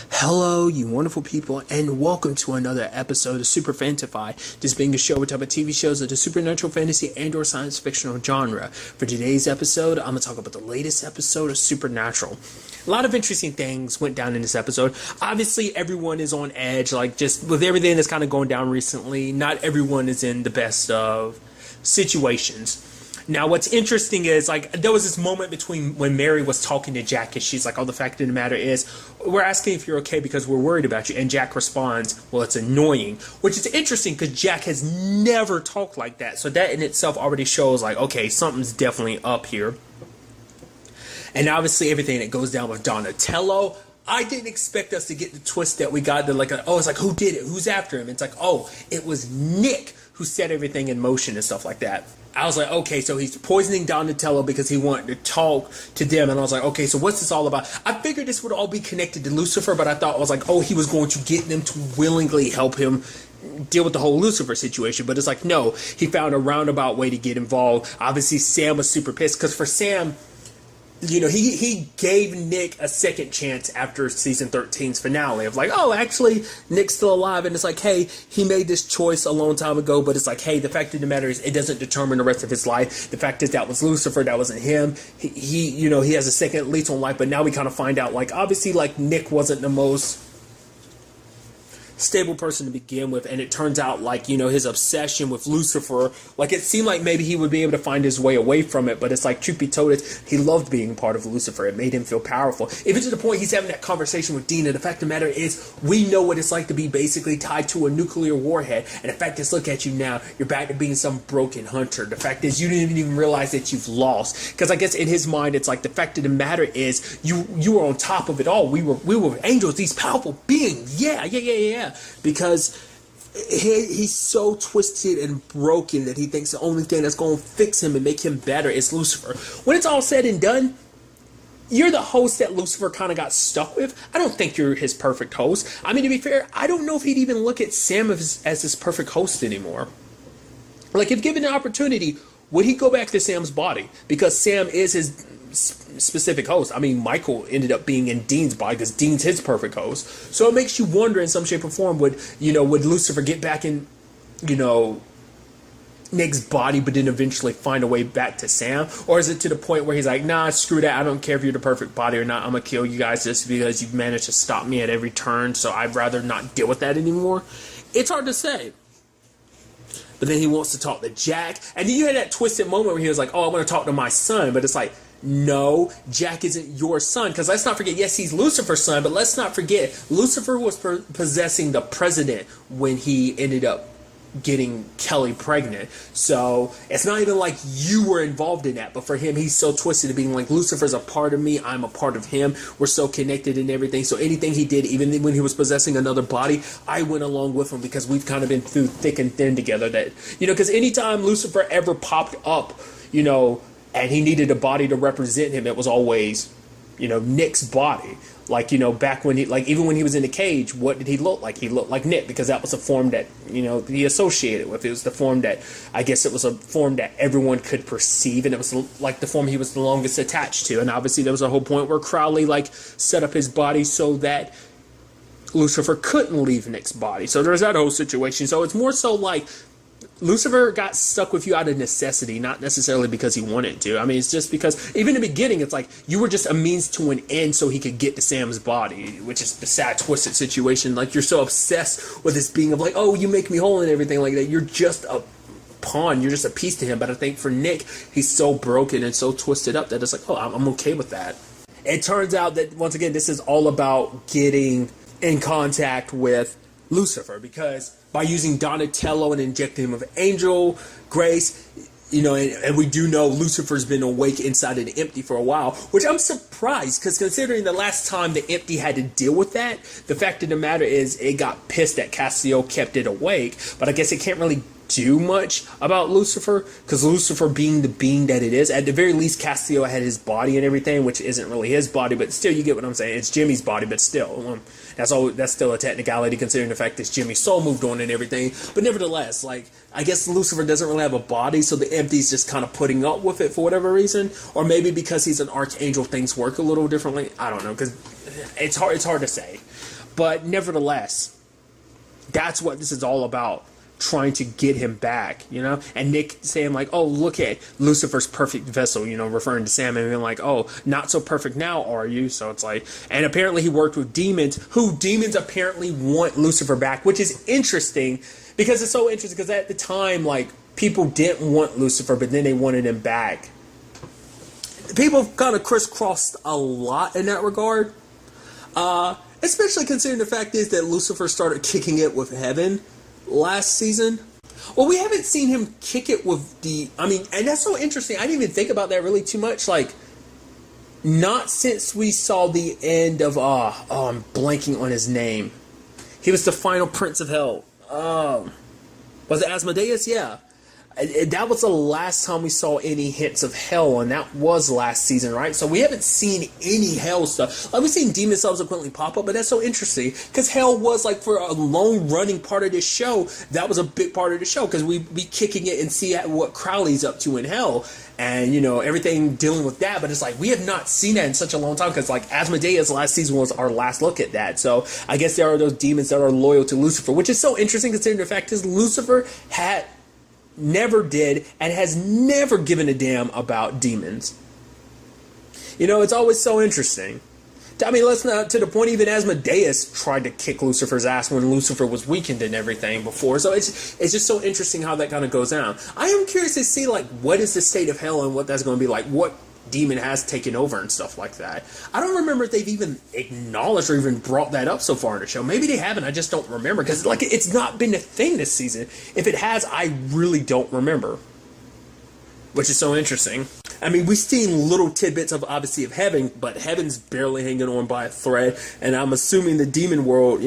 Hello, you wonderful people, and welcome to another episode of Super-Fanta-Fi. This being a show we talk about TV shows of the supernatural, fantasy, and/or science fictional genre. For today's episode, I'm going to talk about the latest episode of Supernatural. A lot of interesting things went down in this episode. Obviously, everyone is on edge, like just with everything that's kind of going down recently. Not everyone is in the best of situations. Now, what's interesting is, like, there was this moment between when Mary was talking to Jack, and she's like, oh, the fact of the matter is, we're asking if you're okay because we're worried about you. And Jack responds, well, it's annoying. Which is interesting because Jack has never talked like that. So that in itself already shows, like, okay, something's definitely up here. And obviously everything that goes down with Donatello, I didn't expect us to get the twist that we got. It's like, who did it? Who's after him? It's like, oh, it was Nick who set everything in motion and stuff like that. I was like, okay, so he's poisoning Donatello because he wanted to talk to them. And I was like, okay, so what's this all about? I figured this would all be connected to Lucifer, but I thought, I was like, oh, he was going to get them to willingly help him deal with the whole Lucifer situation. But it's like, no, he found a roundabout way to get involved. Obviously, Sam was super pissed because for Sam, you know, he gave Nick a second chance after season 13's finale of like, oh, actually, Nick's still alive. And it's like, hey, he made this choice a long time ago, but it's like, hey, the fact of the matter is it doesn't determine the rest of his life. The fact is that was Lucifer, that wasn't him. He you know, he has a second lease on life, but now we kind of find out, like, obviously, like, Nick wasn't the most stable person to begin with, and it turns out, like, you know, his obsession with Lucifer, like, it seemed like maybe he would be able to find his way away from it, but it's like, truth be told, he loved being part of Lucifer. It made him feel powerful, even to the point he's having that conversation with Dina. The fact of the matter is, we know what it's like to be basically tied to a nuclear warhead, and the fact is, look at you now, you're back to being some broken hunter. The fact is, you didn't even realize that you've lost, because I guess in his mind, it's like, the fact of the matter is, you were on top of it all. We were angels, these powerful beings. Yeah. Because he's so twisted and broken that he thinks the only thing that's going to fix him and make him better is Lucifer. When it's all said and done, you're the host that Lucifer kind of got stuck with. I don't think you're his perfect host. I mean, to be fair, I don't know if he'd even look at Sam as his perfect host anymore. Like, if given the opportunity, would he go back to Sam's body? Because Sam is his specific host. I mean, Michael ended up being in Dean's body because Dean's his perfect host. So it makes you wonder in some shape or form, would Lucifer get back in, you know, Nick's body, but then eventually find a way back to Sam? Or is it to the point where he's like, nah, screw that, I don't care if you're the perfect body or not, I'm gonna kill you guys just because you've managed to stop me at every turn, so I'd rather not deal with that anymore? It's hard to say. But then he wants to talk to Jack, and then you had that twisted moment where he was like, oh, I want to talk to my son, but it's like, no, Jack isn't your son. Because let's not forget, yes, he's Lucifer's son, but let's not forget, Lucifer was possessing the president when he ended up getting Kelly pregnant. So it's not even like you were involved in that, but for him, he's so twisted to being like, Lucifer's a part of me, I'm a part of him, we're so connected and everything. So anything he did, even when he was possessing another body, I went along with him because we've kind of been through thick and thin together. That, you know, because anytime Lucifer ever popped up, you know, and he needed a body to represent him, it was always, you know, Nick's body. Like, you know, back when even when he was in the cage, what did he look like? He looked like Nick because that was a form that, you know, he associated with. It was the form that, I guess it was a form that everyone could perceive, and it was like the form he was the longest attached to. And obviously there was a whole point where Crowley, like, set up his body so that Lucifer couldn't leave Nick's body. So there's that whole situation. So it's more so like, Lucifer got stuck with you out of necessity, not necessarily because he wanted to. I mean, it's just because, even in the beginning, it's like, you were just a means to an end so he could get to Sam's body, which is the sad, twisted situation. Like, you're so obsessed with this being of like, oh, you make me whole and everything like that. You're just a pawn, you're just a piece to him. But I think for Nick, he's so broken and so twisted up that it's like, oh, I'm okay with that. It turns out that, once again, this is all about getting in contact with Lucifer, because by using Donatello and injecting him with angel grace, you know, and we do know Lucifer's been awake inside of the Empty for a while, which I'm surprised, because considering the last time the Empty had to deal with that, the fact of the matter is it got pissed that Cassio kept it awake, but I guess it can't really do much about Lucifer, because Lucifer being the being that it is, at the very least Castiel had his body and everything, which isn't really his body, but still, you get what I'm saying. It's Jimmy's body, but still, that's still a technicality considering the fact that Jimmy's soul moved on and everything. But nevertheless, like, I guess Lucifer doesn't really have a body, so the Empty's just kind of putting up with it for whatever reason, or maybe because he's an archangel, things work a little differently. I don't know, because it's hard to say. But nevertheless, that's what this is all about. Trying to get him back, and Nick saying like, oh, look at Lucifer's perfect vessel, referring to Sam and being like, oh, not so perfect now, are you? So it's like, and apparently he worked with demons, who demons apparently want Lucifer back, which is interesting, because it's so interesting, because at the time, like, people didn't want Lucifer, but then they wanted him back. People kind of crisscrossed a lot in that regard, especially considering the fact is that Lucifer started kicking it with Heaven last season. Well, we haven't seen him kick it with and that's so interesting. I didn't even think about that really too much. Like, not since we saw the end of, I'm blanking on his name. He was the final Prince of Hell. Was it Asmodeus? Yeah. That was the last time we saw any hints of hell, and that was last season, right? So we haven't seen any hell stuff. Like, we've seen demons subsequently pop up, but that's so interesting, because hell was, like, for a long-running part of this show, that was a big part of the show, because we'd be kicking it and see what Crowley's up to in hell, and, everything dealing with that, but it's like, we have not seen that in such a long time, because, like, Asmodeus last season was our last look at that, so I guess there are those demons that are loyal to Lucifer, which is so interesting, considering the fact is Lucifer never did and has never given a damn about demons. It's always so interesting. I mean, let's not, to the point even Asmodeus tried to kick Lucifer's ass when Lucifer was weakened and everything before. So it's just so interesting how that kind of goes down. I am curious to see, like, what is the state of hell and what that's going to be like. What demon has taken over and stuff like that. I don't remember if they've even acknowledged or even brought that up so far in the show. Maybe they haven't, I just don't remember, because, like, it's not been a thing this season. If it has, I really don't remember, which is so interesting. I mean, we've seen little tidbits of, obviously, of Heaven, but Heaven's barely hanging on by a thread, and I'm assuming the demon world,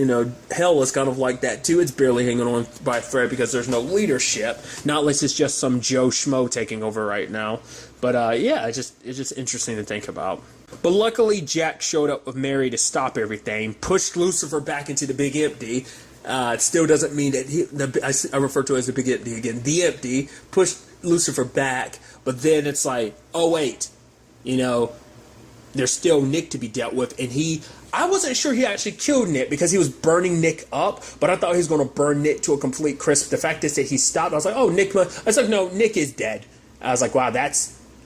hell is kind of like that too. It's barely hanging on by a thread because there's no leadership, not unless it's just some Joe Schmo taking over right now. But yeah, it's just interesting to think about. But luckily, Jack showed up with Mary to stop everything, pushed Lucifer back into the Big Empty. It still doesn't mean that I refer to it as the Big Empty again. The Empty pushed Lucifer back, but then it's like, oh wait, there's still Nick to be dealt with, and I wasn't sure he actually killed Nick because he was burning Nick up, but I thought he was going to burn Nick to a complete crisp. The fact is that he stopped. I was like, oh, Nick. I was like, no, Nick is dead. I was like, wow,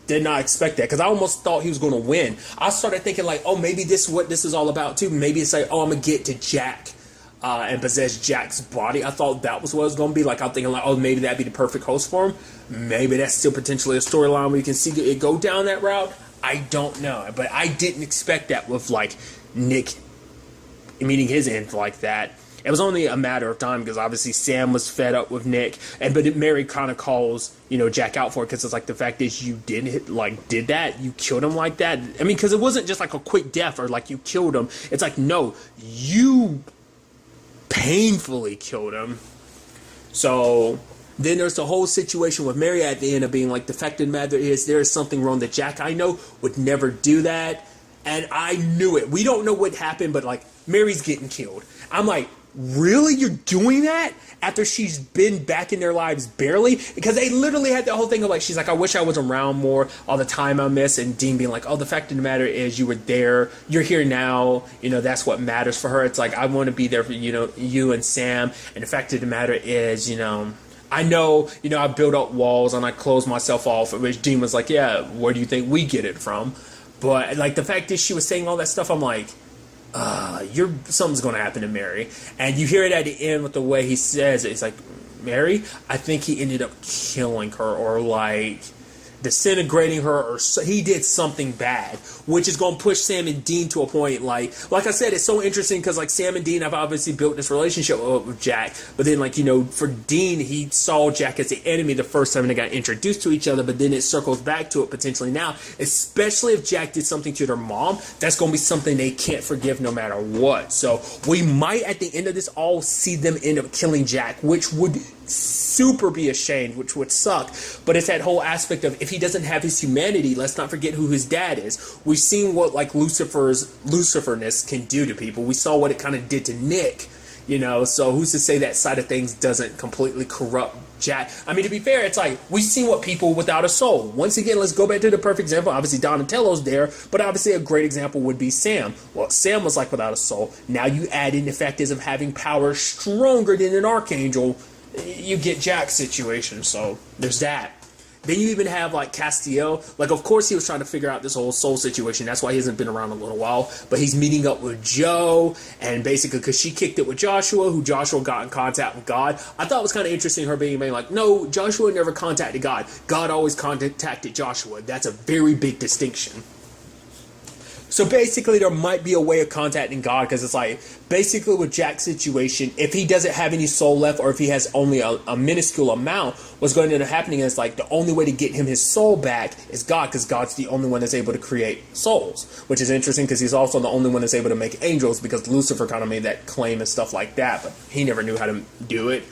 did not expect that, because I almost thought he was going to win. I started thinking like, oh, maybe this is what this is all about too. Maybe it's like, oh, I'm going to get to Jack and possess Jack's body. I thought that was what it was going to be. Like, I'm thinking like, oh, maybe that'd be the perfect host for him. Maybe that's still potentially a storyline where you can see it go down that route. I don't know. But I didn't expect that with, like, Nick meeting his end like that. It was only a matter of time because obviously Sam was fed up with Nick, but Mary kind of calls Jack out for it, because it's like, the fact is you did that, you killed him like that. I mean, because it wasn't just like a quick death or like you killed him. It's like, no, you painfully killed him. So then there's the whole situation with Mary at the end of being like, the fact of the matter is there is something wrong, that Jack I know would never do that, and I knew it. We don't know what happened, but like, Mary's getting killed. I'm like, really? You're doing that after she's been back in their lives barely? Because they literally had the whole thing of like, she's like, I wish I was around more, all the time I miss, and Dean being like, oh, the fact of the matter is you were there, you're here now, that's what matters for her. It's like, I want to be there for you and Sam, and the fact of the matter is I know I built up walls and I closed myself off, which Dean was like, yeah, where do you think we get it from? But like, the fact is she was saying all that stuff, I'm like, something's going to happen to Mary. And you hear it at the end with the way he says it. It's like, Mary, I think he ended up killing her, or like disintegrating her, or he did something bad, which is going to push Sam and Dean to a point. Like I said, it's so interesting because like Sam and Dean have obviously built this relationship with Jack, but then like for Dean, he saw Jack as the enemy the first time they got introduced to each other, but then it circles back to it potentially now, especially if Jack did something to their mom. That's going to be something they can't forgive no matter what. So we might at the end of this all see them end up killing Jack, which would super be ashamed, which would suck. But it's that whole aspect of, if he doesn't have his humanity, let's not forget who his dad is. We've seen what like Luciferness can do to people. We saw what it kind of did to Nick, you know, so who's to say that side of things doesn't completely corrupt Jack? I mean, to be fair, it's like, we've seen what people without a soul. Once again, let's go back to the perfect example. Obviously, Donatello's there, but obviously a great example would be Sam. Well, Sam was like without a soul. Now you add in the fact is of having power stronger than an archangel, you get Jack's situation, so there's that. Then you even have like Castiel. Like, of course he was trying to figure out this whole soul situation. That's why he hasn't been around a little while. But he's meeting up with Joe, and basically because she kicked it with Joshua, who Joshua got in contact with God. I thought it was kind of interesting her being like, no, Joshua never contacted God. God always contacted Joshua. That's a very big distinction. So basically, there might be a way of contacting God, because it's like, basically with Jack's situation, if he doesn't have any soul left, or if he has only a minuscule amount, what's going to end up happening is like the only way to get him his soul back is God, because God's the only one that's able to create souls, which is interesting because he's also the only one that's able to make angels, because Lucifer kind of made that claim and stuff like that, but he never knew how to do it.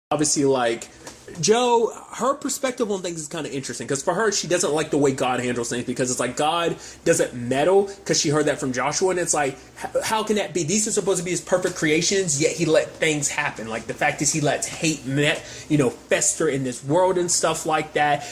Obviously, like, Joe, her perspective on things is kind of interesting, because for her, she doesn't like the way God handles things, because it's like God doesn't meddle, because she heard that from Joshua, and it's like, how can that be? These are supposed to be his perfect creations, yet he let things happen. Like, the fact is he lets hate, fester in this world and stuff like that.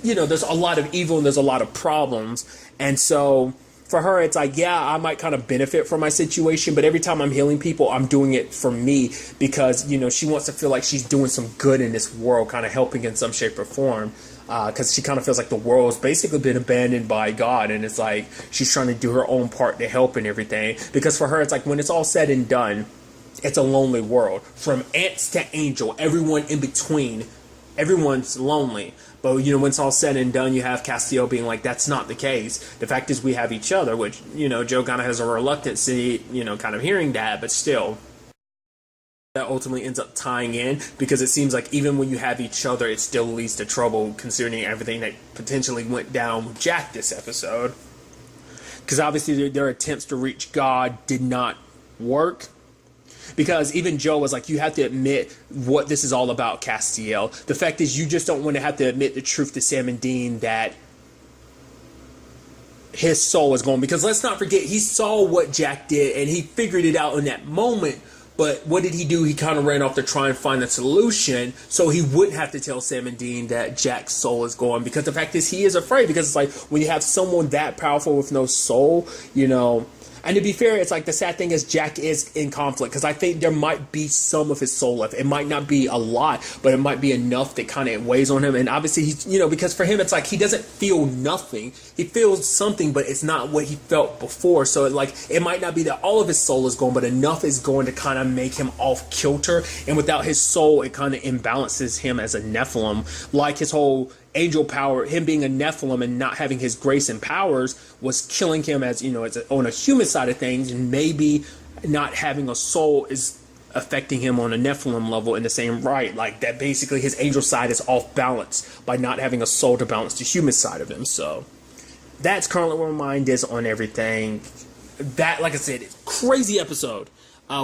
You know, there's a lot of evil and there's a lot of problems, and so for her, it's like, yeah, I might kind of benefit from my situation, but every time I'm healing people, I'm doing it for me, because, you know, she wants to feel like she's doing some good in this world, kind of helping in some shape or form, because she kind of feels like the world's basically been abandoned by God, and it's like she's trying to do her own part to help and everything, because for her, it's like when it's all said and done, it's a lonely world. From ants to angel, everyone in between, everyone's lonely. But, you know, when it's all said and done, you have Castiel being like, that's not the case. The fact is we have each other, which, you know, Joe kind of has a reluctancy, you know, kind of hearing that, but still, that ultimately ends up tying in, because it seems like even when you have each other, it still leads to trouble, considering everything that potentially went down with Jack this episode. Because obviously their attempts to reach God did not work. Because even Joe was like, you have to admit what this is all about, Castiel. The fact is, you just don't want to have to admit the truth to Sam and Dean that his soul is gone. Because let's not forget, he saw what Jack did and he figured it out in that moment. But what did he do? He kind of ran off to try and find a solution so he wouldn't have to tell Sam and Dean that Jack's soul is gone. Because the fact is, he is afraid. Because it's like, when you have someone that powerful with no soul, you know. And to be fair, it's like the sad thing is Jack is in conflict, because I think there might be some of his soul left. It might not be a lot, but it might be enough that kind of weighs on him. And obviously, he's, you know, because for him, it's like he doesn't feel nothing. He feels something, but it's not what he felt before. So it might not be that all of his soul is gone, but enough is going to kind of make him off kilter. And without his soul, it kind of imbalances him as a Nephilim. Like his whole angel power, him being a Nephilim and not having his grace and powers was killing him, as, you know, on a human side of things, and maybe not having a soul is affecting him on a Nephilim level in the same right. Like that, basically his angel side is off balance by not having a soul to balance the human side of him. So that's currently where my mind is on everything. That, like I said, it's a crazy episode.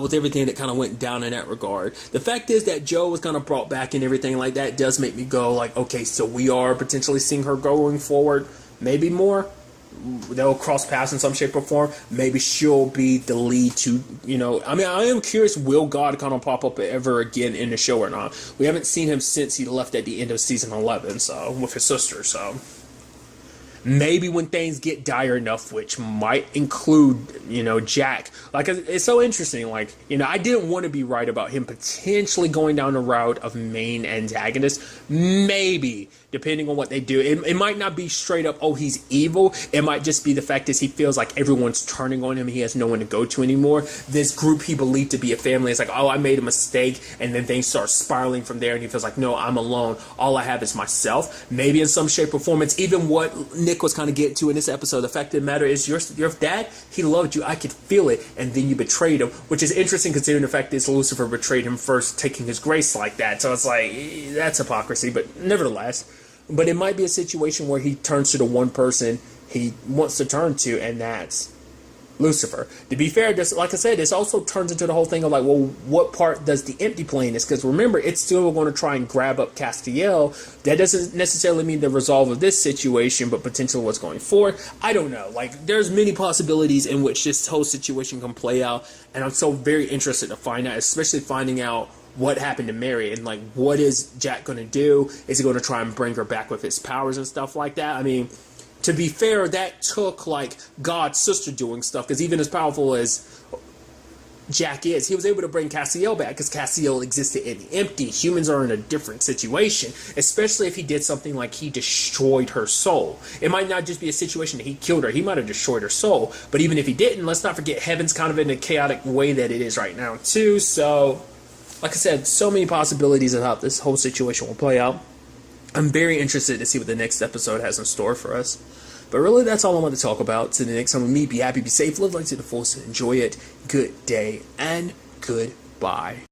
With everything that kind of went down in that regard. The fact is that Joe was kind of brought back and everything like that does make me go like, okay, so we are potentially seeing her going forward, maybe more. They'll cross paths in some shape or form. Maybe she'll be the lead to, you know, I mean, I am curious, will God kind of pop up ever again in the show or not? We haven't seen him since he left at the end of season 11, so, with his sister, so. Maybe when things get dire enough, which might include, you know, Jack. Like, it's so interesting. Like, you know, I didn't want to be right about him potentially going down the route of main antagonist. Maybe, depending on what they do. It might not be straight up, oh, he's evil. It might just be the fact is he feels like everyone's turning on him. He has no one to go to anymore. This group he believed to be a family is like, oh, I made a mistake. And then things start spiraling from there. And he feels like, no, I'm alone. All I have is myself. Maybe in some shape or form, it's even what Nick was kind of getting to in this episode. The fact of the matter is, your dad, he loved you. I could feel it. And then you betrayed him, which is interesting considering the fact is Lucifer betrayed him first, taking his grace like that. So it's like, that's hypocrisy. But nevertheless, but it might be a situation where he turns to the one person he wants to turn to, and that's Lucifer. To be fair, this, like I said, this also turns into the whole thing of like, well, what part does the empty play in this? Because remember, it's still going to try and grab up Castiel. That doesn't necessarily mean the resolve of this situation, but potentially what's going forward. I don't know. Like, there's many possibilities in which this whole situation can play out, and I'm so very interested to find out, especially finding out what happened to Mary and like what is Jack going to do? Is he going to try and bring her back with his powers and stuff like that? I mean, to be fair, that took like God's sister doing stuff, because even as powerful as Jack is, he was able to bring Castiel back because Castiel existed in the empty. Humans are in a different situation, especially if he did something like he destroyed her soul. It might not just be a situation that he killed her, he might have destroyed her soul. But even if he didn't, let's not forget heaven's kind of in a chaotic way that it is right now too. So, like I said, so many possibilities of how this whole situation will play out. I'm very interested to see what the next episode has in store for us. But really, that's all I want to talk about. Till the next time with me, be happy, be safe, live life to the fullest, enjoy it. Good day and goodbye.